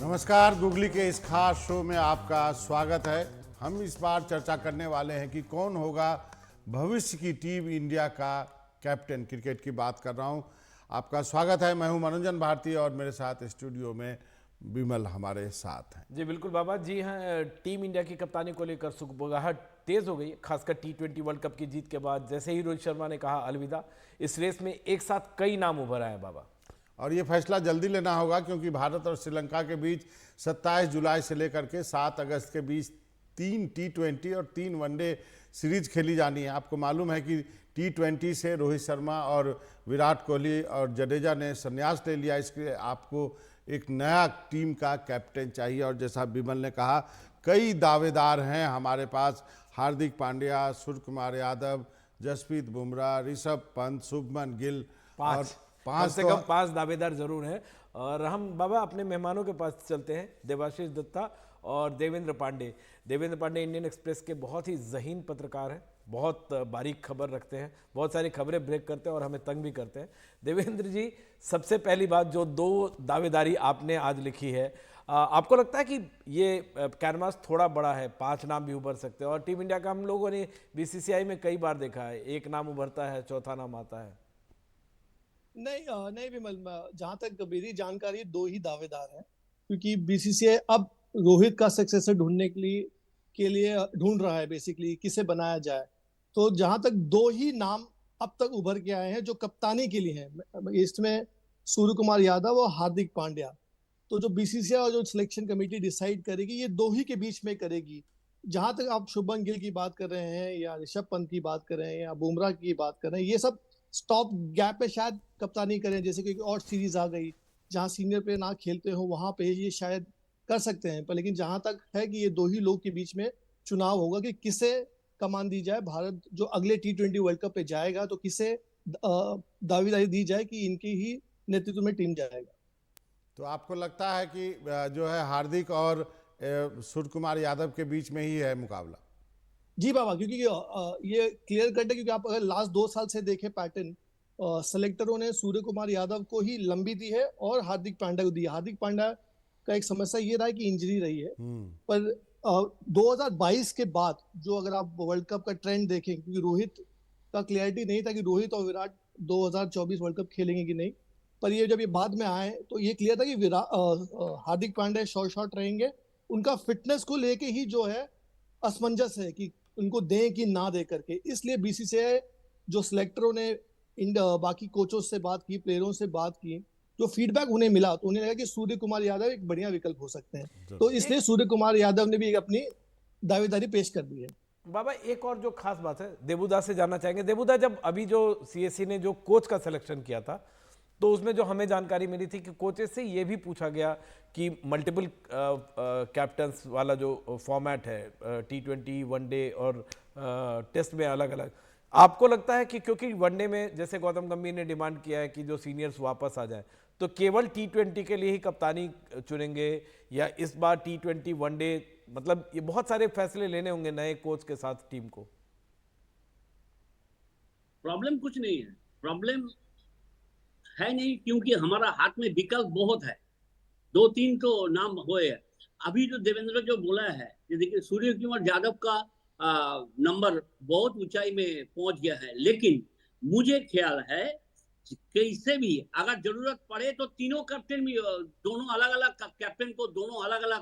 नमस्कार, गूगली के इस खास शो में आपका स्वागत है। हम इस बार चर्चा करने वाले हैं कि कौन होगा भविष्य की टीम इंडिया का कैप्टन। क्रिकेट की बात कर रहा हूं। आपका स्वागत है। मैं हूं मनोरंजन भारती और मेरे साथ स्टूडियो में विमल हमारे साथ हैं। जी बिल्कुल बाबा जी हाँ। टीम इंडिया की कप्तानी को लेकर सुगबुगाहट तेज हो गई, खासकर T20 वर्ल्ड कप की जीत के बाद। जैसे ही रोहित शर्मा ने कहा अलविदा, इस रेस में एक साथ कई नाम उभर आए बाबा। और ये फैसला जल्दी लेना होगा क्योंकि भारत और श्रीलंका के बीच 27 जुलाई से लेकर के 7 अगस्त के बीच 3 T20 और 3 वनडे सीरीज खेली जानी है। आपको मालूम है कि T20 से रोहित शर्मा और विराट कोहली और जडेजा ने संन्यास ले लिया। इसके आपको एक नया टीम का कैप्टन चाहिए और जैसा विमल ने कहा, कई दावेदार हैं हमारे पास। हार्दिक पांड्या, सूर्य कुमार यादव, जसप्रीत बुमराह, ऋषभ पंत, शुभमन गिल और कम से कम 5 दावेदार जरूर हैं। और हम बाबा अपने मेहमानों के पास चलते हैं, देवाशीष दत्ता और देवेंद्र पांडे। देवेंद्र पांडे इंडियन एक्सप्रेस के बहुत ही ज़हीन पत्रकार हैं, बहुत बारीक खबर रखते हैं, बहुत सारी खबरें ब्रेक करते हैं और हमें तंग भी करते हैं। देवेंद्र जी, सबसे पहली बात, जो 2 दावेदारी आपने आज लिखी है, आपको लगता है कि ये कैनवास थोड़ा बड़ा है, 5 नाम भी उभर सकते हैं? और टीम इंडिया का हम लोगों ने बीसीसीआई में कई बार देखा है, एक नाम उभरता है, चौथा नाम आता है। नहीं विमल, जहां तक मेरी जानकारी 2 ही दावेदार हैं, क्योंकि बीसीसीआई अब रोहित का सक्सेसर ढूंढने के लिए ढूंढ रहा है, बेसिकली किसे बनाया जाए। तो जहां तक 2 ही नाम अब तक उभर के आए हैं जो कप्तानी के लिए हैं, इसमें सूर्य कुमार यादव और हार्दिक पांड्या। तो जो बीसीसीआई और जो सिलेक्शन कमेटी डिसाइड करेगी, ये 2 ही के बीच में करेगी। जहां तक आप शुभमन गिल की बात कर रहे हैं या ऋषभ पंत की बात कर रहे हैं या बुमराह की बात कर रहे हैं, ये सब स्टॉप गैप में शायद कप्तानी करें। जैसे कि और सीरीज आ गई जहां सीनियर प्लेयर ना खेलते हो, वहां पे ये शायद कर सकते हैं। पर लेकिन जहां तक है कि ये 2 ही लोग के बीच में चुनाव होगा कि किसे कमान दी जाए। भारत जो अगले T20 वर्ल्ड कप पे जाएगा, तो किसे दावेदारी दी जाए कि इनकी ही नेतृत्व में टीम जाएगा। तो आपको लगता है कि जो है हार्दिक और सूर्य कुमार यादव के बीच में ही है मुकाबला? जी बाबा, क्योंकि ये क्लियर कट है। क्योंकि आप अगर लास्ट 2 साल से देखें पैटर्न, सेलेक्टरों ने सूर्य कुमार यादव को ही लंबी दी है और हार्दिक पांड्या को दी है। हार्दिक पांड्या का एक समस्या ये रहा है कि इंजरी रही है। पर 2022 के बाद जो अगर आप वर्ल्ड कप का ट्रेंड देखें, क्योंकि रोहित का क्लियरिटी नहीं था कि रोहित और विराट 2024 वर्ल्ड कप खेलेंगे कि नहीं, पर ये जब ये बाद में आए तो ये क्लियर था कि हार्दिक पांड्या शॉर्ट रहेंगे। उनका फिटनेस को लेके ही जो है असमंजस है कि उनको दें कि ना दे करके। इसलिए बीसीसीआई जो सिलेक्टरों ने बाकी कोचों से बात की, प्लेयरों से बात की, जो फीडबैक उन्हें मिला, तो उन्हें लगा कि सूर्य कुमार यादव एक बढ़िया विकल्प हो सकते हैं। तो इसलिए सूर्य कुमार यादव ने भी अपनी दावेदारी पेश कर दी है। बाबा, एक और जो खास बात है, देबूदा से जानना चाहेंगे। देबूदा, जब अभी जो सीएससी ने जो कोच का सिलेक्शन किया था, तो उसमें जो हमें जानकारी मिली थी कि कोचेस से ये भी पूछा गया कि मल्टीपल कैप्टन्स वाला जो फॉर्मेट है, T20 वनडे और टेस्ट में अलग अलग, आपको लगता है कि क्योंकि वनडे में जैसे गौतम गंभीर ने डिमांड किया है कि जो सीनियर्स वापस आ जाए, तो केवल T20 के लिए ही कप्तानी चुनेंगे, या इस बार T20 वनडे, मतलब ये बहुत सारे फैसले लेने होंगे नए कोच के साथ टीम को? प्रॉब्लम कुछ नहीं है, प्रॉब्लम है नहीं, क्योंकि हमारा हाथ में विकल्प बहुत है। 2-3 तो नाम हुए हैं। अभी जो देवेंद्र जो बोला है, ये देखिए, सूर्य कुमार यादव का नंबर बहुत ऊंचाई में पहुंच गया है। लेकिन मुझे ख्याल है कैसे भी अगर जरूरत पड़े तो तीनों कैप्टन भी, दोनों अलग अलग कैप्टन को दोनों अलग अलग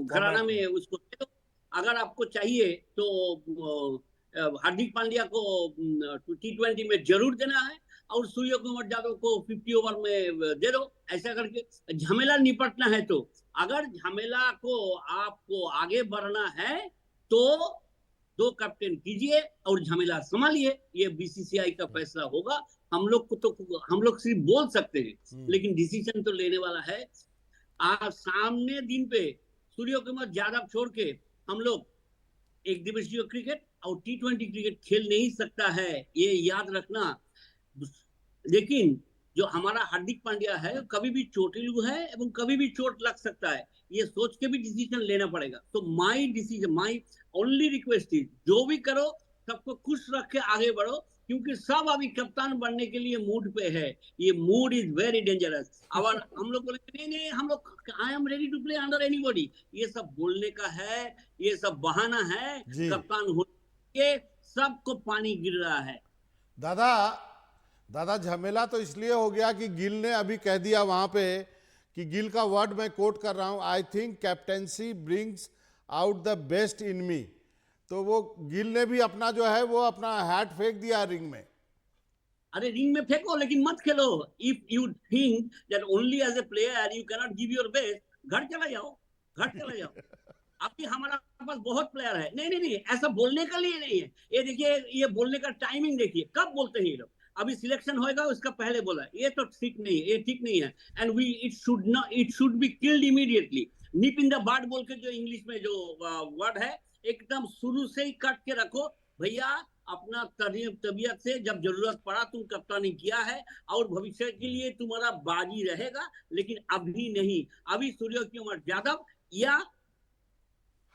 घराना में उसको दे दो। अगर आपको चाहिए तो हार्दिक पांड्या को T20 में जरूर देना है और सूर्य कुमार यादव को 50 ओवर में दे दो। ऐसा करके झमेला निपटना है। तो अगर झमेला को आपको आगे बढ़ना है तो 2 कैप्टन कीजिए और झमेला संभालिए। ये बीसीसीआई का फैसला होगा। हम लोग सिर्फ बोल सकते हैं, लेकिन डिसीजन तो लेने वाला है। आज सामने दिन पे सूर्य कुमार यादव छोड़ के हम लोग एक दिवसीय क्रिकेट और T20 क्रिकेट खेल नहीं सकता है, ये याद रखना। लेकिन जो हमारा हार्दिक पांड्या है, कभी भी चोटिल है एवं कभी भी चोट लग सकता है, ये सोच के भी डिसीजन लेना पड़ेगा। तो माई ओनली रिक्वेस्ट इज, जो भी करो सबको खुश रख के आगे बढ़ो। क्योंकि सब अभी कप्तान बनने के लिए मूड पे है। ये मूड इज वेरी डेंजरस। और हम लोग बोले नहीं नहीं, हम लोग I am ready to play under anybody, ये सब बोलने का है, ये सब बहाना है। जी कप्तान होने के सबको पानी गिर रहा है। दादा, दादा झमेला तो इसलिए हो गया कि गिल ने अभी कह दिया वहां पे कि गिल का वर्ड मैं कोट कर रहा हूं, I think captaincy brings out the best in me. तो वो गिल ने भी अपना जो है वो अपना हैट फेंक दिया रिंग में। अरे रिंग में फेंको लेकिन मत खेलो। If you think that only as a player you can not give your best, घर चला जाओ, घर चला जाओ। अभी हमारा पास बहुत प्लेयर है। नहीं नहीं नहीं, ऐसा बोलने का लिए नहीं है। ये देखिए, ये बोलने का टाइमिंग देखिए, कब बोलते हैं ये लोग। अभी सिलेक्शन होएगा उसका पहले बोला, ये तो ठीक नहीं है, ये ठीक नहीं है। And we it should be killed immediately. Nip in the bud बोल के जो इंग्लिश में जो वर्ड है, एकदम शुरू से ही काट के रखो भैया। अपना तबीयत से जब जरूरत पड़ा तुम कप्तानी किया है, और भविष्य के लिए तुम्हारा बाजी रहेगा, लेकिन अभी नहीं। अभी सूर्य कुमार यादव या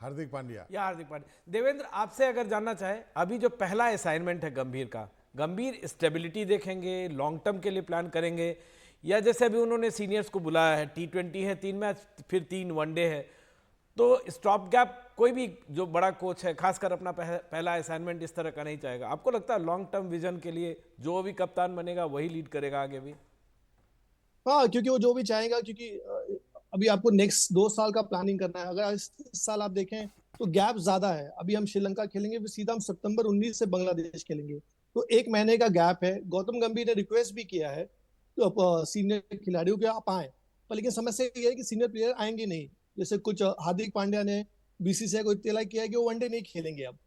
हार्दिक पांड्या हार्दिक पांड्या। देवेंद्र, आपसे अगर जानना चाहे, अभी जो पहला असाइनमेंट है गंभीर का, गंभीर स्टेबिलिटी देखेंगे, लॉन्ग टर्म के लिए प्लान करेंगे, या जैसे अभी उन्होंने सीनियर्स को बुलाया है, T20 है 3 मैच, फिर 3 वनडे है, तो स्टॉप गैप कोई भी जो बड़ा कोच है खासकर अपना पहला असाइनमेंट इस तरह का नहीं चाहेगा? आपको लगता है लॉन्ग टर्म विजन के लिए जो भी कप्तान बनेगा वही लीड करेगा आगे भी? हाँ, क्योंकि वो जो भी चाहेगा, क्योंकि अभी आपको नेक्स्ट 2 साल का प्लानिंग करना है। अगर इस साल आप देखें तो गैप ज्यादा है। अभी हम श्रीलंका खेलेंगे, फिर सीधा हम सितंबर 19 से बांग्लादेश खेलेंगे, तो 1 महीने का गैप है। गौतम गंभीर ने रिक्वेस्ट भी किया है तो सीनियर खिलाड़ियों के आप आए, पर लेकिन समस्या ये है कि सीनियर प्लेयर आएंगे नहीं। जैसे कुछ हार्दिक पांड्या ने बीसीसीआई को इत्तला किया है कि वो वनडे नहीं खेलेंगे अब,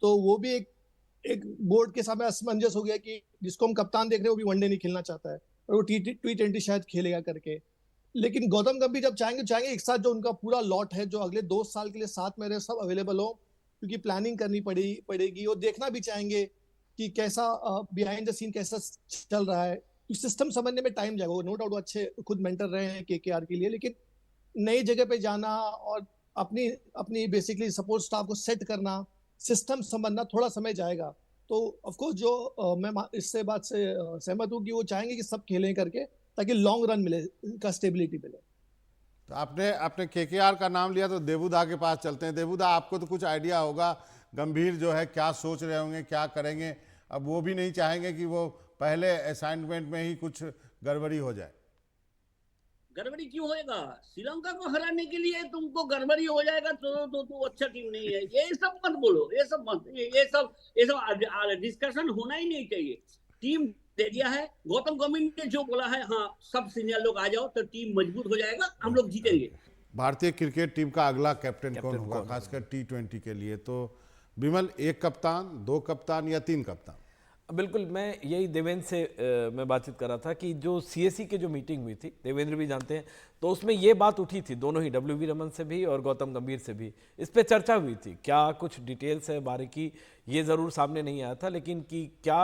तो वो भी एक बोर्ड के सामने असमंजस हो गया कि जिसको हम कप्तान देख रहे हैं वो भी वनडे नहीं खेलना चाहता है, और वो T20 शायद खेलेगा करके। लेकिन गौतम गंभीर जब चाहेंगे एक साथ जो उनका पूरा लॉट है जो अगले 2 साल के लिए साथ में रहे, सब अवेलेबल हो, क्योंकि प्लानिंग करनी पड़ेगी। और देखना भी चाहेंगे कि कैसा बिहाइंड द सीन कैसा चल रहा है। सिस्टम समझने में टाइम जाएगा। नो डाउट अच्छे खुद मेंटर रहे हैं KKR के लिए, लेकिन नई जगह पे जाना और अपनी अपनी बेसिकली सपोर्ट स्टाफ को सेट करना, सिस्टम समझना थोड़ा समय जाएगा। तो ऑफ कोर्स जो मैं इससे बात से सहमत हूँ कि वो चाहेंगे कि सब खेलें करके, ताकि लॉन्ग रन मिले, का स्टेबिलिटी मिले। तो आपने KKR का नाम लिया तो देबूदा के पास चलते हैं। देबूदा, आपको तो कुछ आइडिया होगा गंभीर जो है क्या सोच रहे होंगे, क्या करेंगे? अब वो भी नहीं चाहेंगे कि वो पहले असाइनमेंट में ही कुछ गड़बड़ी हो जाए। गड़बड़ी क्यों होएगा? श्रीलंका को हराने के लिए तुमको गड़बड़ी हो जाएगा तो अच्छा टीम नहीं है। ये सब मत बोलो, ये सब डिस्कशन होना ही नहीं चाहिए। टीम दे दिया है, गौतम गंभीर ने जो बोला है, हाँ सब सीनियर लोग आ जाओ तो टीम मजबूत हो जाएगा, हम लोग जीतेंगे। भारतीय क्रिकेट टीम का अगला कैप्टन कौन होगा, खासकर T20 के लिए? तो विमल, 1 कप्तान, 2 कप्तान या 3 कप्तान? बिल्कुल, मैं यही देवेंद्र से मैं बातचीत कर रहा था कि जो CSC की जो मीटिंग हुई थी, देवेंद्र भी जानते हैं, तो उसमें ये बात उठी थी, दोनों ही WV रमन से भी और गौतम गंभीर से भी इस पे चर्चा हुई थी। क्या कुछ डिटेल्स है बारीकी ये ज़रूर सामने नहीं आया था, लेकिन कि क्या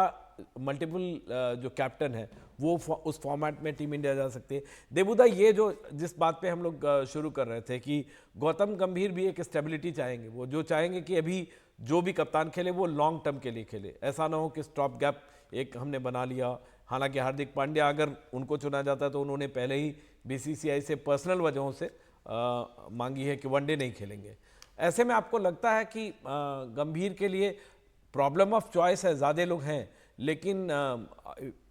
मल्टीपल जो कैप्टन है वो उस फॉर्मेट में टीम इंडिया जा सकती है। देबूदा, ये जो जिस बात पे हम लोग शुरू कर रहे थे कि गौतम गंभीर भी एक स्टेबिलिटी चाहेंगे, वो जो चाहेंगे कि अभी जो भी कप्तान खेले वो लॉन्ग टर्म के लिए खेले, ऐसा ना हो कि स्टॉप गैप एक हमने बना लिया। हालांकि हार्दिक पांड्या अगर उनको चुना जाता तो उन्होंने पहले ही BCCI से पर्सनल वजहों से मांगी है कि वनडे नहीं खेलेंगे। ऐसे में आपको लगता है कि गंभीर के लिए प्रॉब्लम ऑफ चॉइस है, ज़्यादा लोग हैं, लेकिन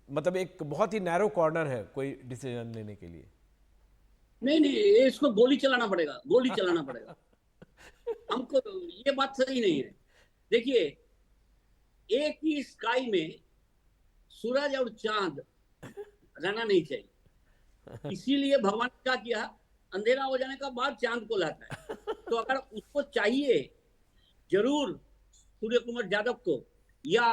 मतलब एक बहुत ही नैरो कॉर्नर है कोई डिसीजन लेने के लिए? नहीं, इसको गोली चलाना पड़ेगा, गोली चलाना पड़ेगा। हमको ये बात सही नहीं है। देखिए, एक ही स्काई में सूरज और चांद रहना नहीं चाहिए। इसीलिए भगवान ने क्या किया, अंधेरा हो जाने का बाद चांद को लाता है। तो अगर उसको चाहिए जरूर सूर्य कुमार यादव को या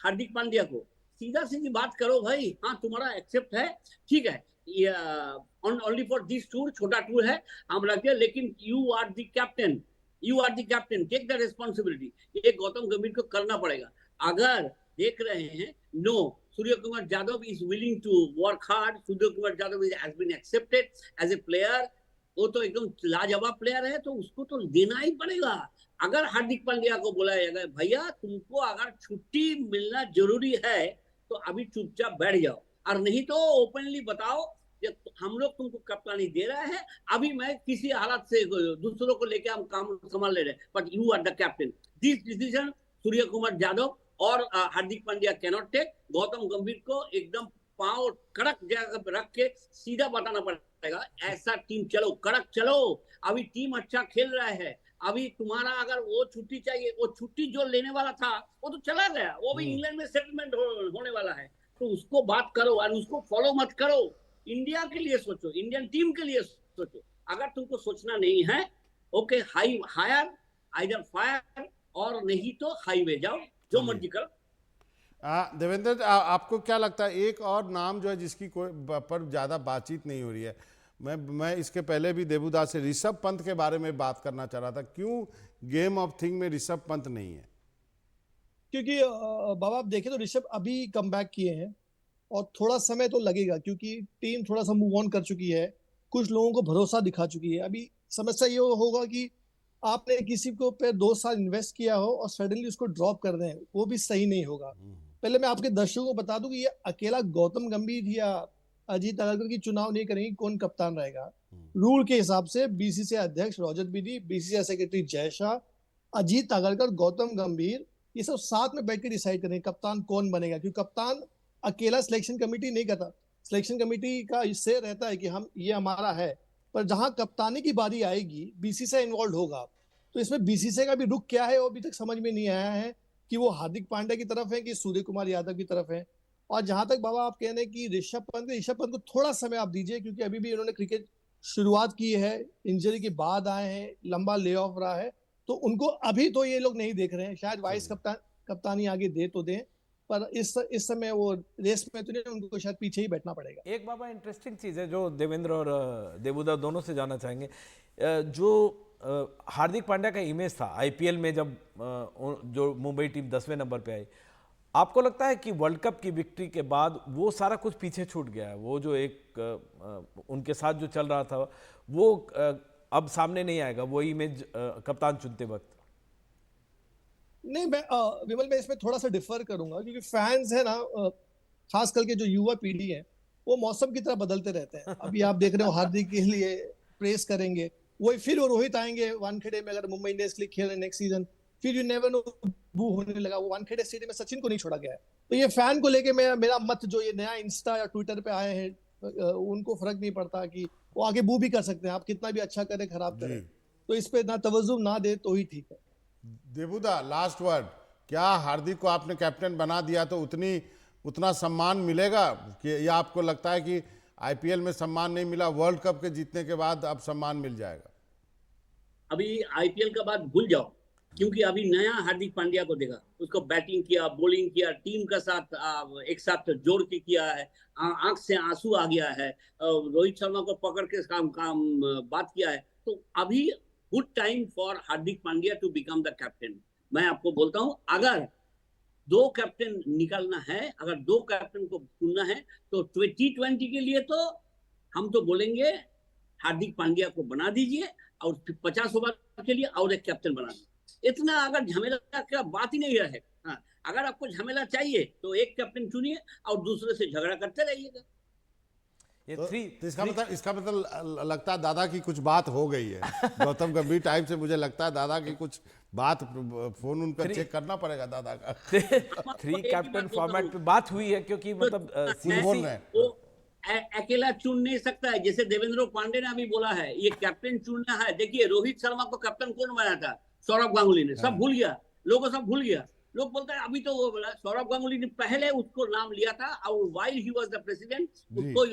हार्दिक पांड्या को, सीधा सीधी बात करो भाई, हाँ तुम्हारा एक्सेप्ट है, ठीक है, ओनली फॉर दिस टूर, छोटा टूर है हम रखते हैं, लेकिन you are the captain, take the responsibility. ये गौतम गंभीर को करना पड़ेगा। अगर देख रहे हैं no, Surya Kumar Yadav is willing to work hard, Surya Kumar Yadav has been accepted as a player, वो तो एकदम लाजवाब प्लेयर है, तो उसको तो देना ही पड़ेगा। अगर हार्दिक पांड्या को बुलाया जाए, भैया तुमको अगर छुट्टी मिलना जरूरी है तो अभी चुपचाप बैठ जाओ, और नहीं तो ओपनली बताओ कि हम लोग तुमको कप्तानी दे रहे हैं, अभी मैं किसी हालत से दूसरों को लेके हम काम संभाल ले रहे हैं, but you are the captain. This decision Surya Kumar Yadav और हार्दिक पांड्या कैनॉट टेक। गौतम गंभीर को एकदम पांव कड़क जगह पे रख के सीधा बताना पड़ेगा, ऐसा टीम चलो, कड़क चलो, अभी टीम अच्छा खेल रहा है, अभी तुम्हारा अगर वो छुट्टी चाहिए, वो छुट्टी जो लेने वाला था वो तो चला गया, वो भी इंग्लैंड में सेटलमेंट होने वाला है, तो उसको बात करो और उसको फॉलो मत करो। इंडिया के लिए सोचो, इंडियन टीम के लिए सोचो। अगर तुमको सोचना नहीं है, ओके, हायर आइदर फायर, और नहीं तो हाईवे जाओ, जो मर्जी करो। देवेंद्र, आपको क्या लगता है, एक और नाम जो है जिसकी कोई पर ज़्यादा बातचीत नहीं हो रही है, मैं इसके पहले भी देबूदास से ऋषभ पंत के बारे में बात करना चाह रहा था, क्यों गेम ऑफ थिंग में ऋषभ पंत नहीं है? क्योंकि बाबा आप देखें तो ऋषभ अभी कम बैक किए हैं और थोड़ा समय तो लगेगा, क्योंकि टीम थोड़ा सा मूव ऑन कर चुकी है, कुछ लोगों को भरोसा दिखा चुकी है। अभी समस्या ये होगा कि आपने किसी को पे 2 साल इन्वेस्ट किया हो और सडनली उसको ड्रॉप कर दें, वो भी सही नहीं होगा। पहले मैं आपके दर्शकों को बता दूं कि ये अकेला गौतम गंभीर या अजीत अग्रकर की चुनाव नहीं करेंगे कौन कप्तान रहेगा। रूल के हिसाब से बीसीसीआई अध्यक्ष रजत बेदी, बीसीसीआई सेक्रेटरी जय शाह, अजीत अग्रकर, गौतम गंभीर, ये सब साथ में बैठ के डिसाइड करेंगे कप्तान कौन बनेगा, क्योंकि कप्तान अकेला सिलेक्शन कमेटी नहीं करता। सिलेक्शन कमेटी का इससे रहता है कि हम ये हमारा है, पर जहां कप्तानी की बारी आएगी बीसीसीआई इन्वॉल्व होगा। तो इसमें बीसीसीआई का भी रुख क्या है वो अभी तक समझ में नहीं आया है, कि वो हार्दिक पांड्या की तरफ है कि सूर्य कुमार यादव की तरफ है। और जहां तक बाबा आप कह रहे हैं कि ऋषभ पंत को थोड़ा समय आप दीजिए, क्योंकि अभी भी उन्होंने क्रिकेट शुरुआत की है, इंजरी के बाद आए हैं, लंबा ले ऑफ रहा है, तो उनको अभी तो ये लोग नहीं देख रहे हैं। शायद वाइस कप्तानी आगे दे तो दें, पर इस समय वो रेस में तो नहीं, उनको शायद पीछे ही बैठना पड़ेगा। एक बाबा इंटरेस्टिंग चीज़ है जो देवेंद्र और देबूदा दोनों से जानना चाहेंगे, जो हार्दिक पांड्या का इमेज था आईपीएल में जब जो मुंबई टीम 10वें नंबर पे आई, आपको लगता है कि वर्ल्ड कप की विक्ट्री के बाद वो सारा कुछ पीछे छूट गया है? वो जो एक उनके साथ जो चल रहा था वो अब सामने नहीं आएगा, वो इमेज कप्तान चुनते वक्त? नहीं, मैं विमल मैं इसमें थोड़ा सा डिफर करूंगा, क्योंकि फैंस है ना, खास करके जो युवा पीढ़ी है, वो मौसम की तरह बदलते रहते हैं। अभी आप देख रहे हो हार्दिक के लिए प्रेस करेंगे, वही फिर वो रोहित आएंगे वानखेड़े में, अगर मुंबई इंडियंस के लिए खेल रहे नेक्स्ट सीजन, फिर यू नेवर नो बू होने लगा। वो वानखेड़े स्टेडियम में सचिन को नहीं छोड़ा गया है। तो ये फैन को लेके मेरा मत, जो ये नया इंस्टा या ट्विटर पे आए हैं, उनको फर्क नहीं पड़ता कि वो आगे बू भी कर सकते हैं, आप कितना भी अच्छा करें खराब करें, तो इस पे ना तवज्जो ना दे तो ही ठीक है। देबूदा, लास्ट वर्ड, क्या हार्दिक को आपने कैप्टन बना दिया तो उतना सम्मान मिलेगा, कि या आपको लगता है कि आईपीएल में सम्मान नहीं मिला, वर्ल्ड कप के जीतने के बाद अब सम्मान मिल जाएगा? अभी आईपीएल का बाद भूल जाओ, क्योंकि अभी नया हार्दिक पांड्या को देखा, उसको बैटिंग किया, बॉलिंग किया, टीम का साथ एक साथ जोड़ के किया है, आंख से आंसू आ गया है, रोहित शर्मा को पकड़ के काम बात किया है। तो अभी good time for Hardik Pandya to become the captain. मैं आपको बोलता हूं, अगर 2 कैप्टन निकलना है, अगर 2 कैप्टन को चुनना है, तो T20 के लिए तो हम तो बोलेंगे हार्दिक पांड्या को बना दीजिए, और 50 ओवर के लिए और एक कैप्टन बना दीजिए। इतना अगर झमेला का बात ही नहीं रहे। हाँ, अगर आपको झमेला चाहिए तो एक कैप्टन चुनिए और दूसरे से झगड़ा करते रहिएगा। ये तो इसका मतलब लगता है दादा की कुछ बात हो गई है गौतम गंभीर टाइम से। मुझे लगता है दादा की कुछ बात, फोन उनका चेक करना पड़ेगा दादा का। 3 कैप्टन फॉर्मेट पे बात हुई है, क्योंकि मतलब बोल रहे हैं वो अकेला चुन नहीं सकता है। जैसे देवेंद्र पांडे ने अभी बोला है, ये कैप्टन चुनना है। देखिए, रोहित शर्मा को कैप्टन कौन बनाया था? सौरभ गांगुली ने। सब भूल गया, लोगों सब भूल गया। लोग बोलते हैं अभी तो वो बोला, सौरभ गांगुली ने पहले उसको नाम लिया था, और while he was the president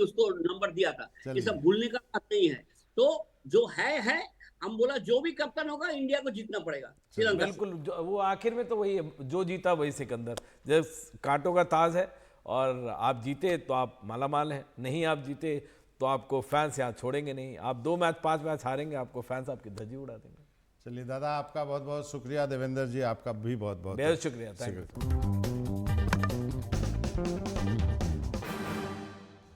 उसको नंबर दिया था। ये सब भूलने का बात नहीं है। तो जो है, हम बोला जो भी कैप्टन होगा इंडिया को जीतना पड़ेगा श्रीलंका। बिल्कुल, वो आखिर में तो वही है, जो जीता वही सिकंदर। जब कांटों का ताज है, और आप जीते तो आप मालामाल हैं, नहीं आप जीते तो आपको फैंस यहाँ छोड़ेंगे नहीं। आप 2 मैच 5 मैच हारेंगे, आपको फैंस आपकी धज्जी उड़ा देंगे। चलिए दादा, आपका बहुत बहुत शुक्रिया। देवेंद्र जी, आपका भी बहुत बहुत शुक्रिया। Thank you.